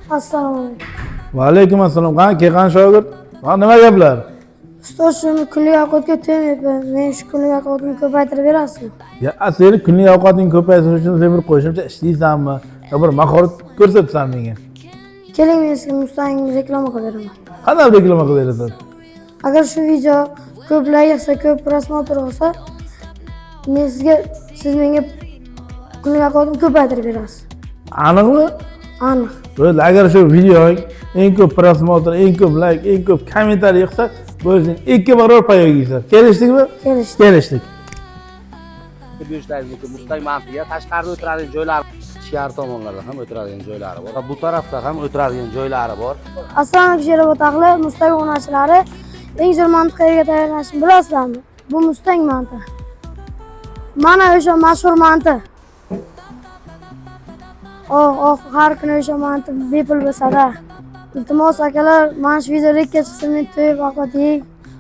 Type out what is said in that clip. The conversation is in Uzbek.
Assalomu alaykum. Va alaykum assalom. Qani kelgan shogird? Ha nima gaplar? Ustoz shuni kunlik ovqatga to'ymayapman. Men shu kunlik ovqatni ko'paytirib berasizmi? Ya seni kunlik ovqating ko'paytirish uchun sen bir qo'shimcha ishlaysanmi? Yo bir mahorat ko'rsatsan menga. Keling, men sizga Mustang reklama qilib beraman. Qanday reklama qilib berasan? Agar shu video ko'p layk olsa, ko'p prosmotr olsa, siz menga kunlik ovqatni ko'paytirib berasiz. Aniqmi? Aniq. Böyle agar shu videoning eng ko'p prosmotr, eng ko'p like, eng ko'p kommentariy yig'sa, bo'lsin 2 barobar payoga yeysan. Kelishdikmi? Kelishdik. Kelishdik. Go'shtlariniki Mustang mantiga tashqarida o'tiradigan joylari, ichkari tomonlarda ham o'tiradigan joylari bor. Bu tarafda ham o'tiradigan joylari bor. Assalomu alaykum sherobotaqli Mustang o'rnatchilari. Eng zo'r mantiqaga tayyorlanishni bilasizlarmi? Bu Mustang mantiq. Mana o'sha mashhur mantiq. Har kuni o'sha mantiq bepul bo'lsa-da. Iltimos akalar, mana shu videoga chiqsa men to'yib ovqat yeying.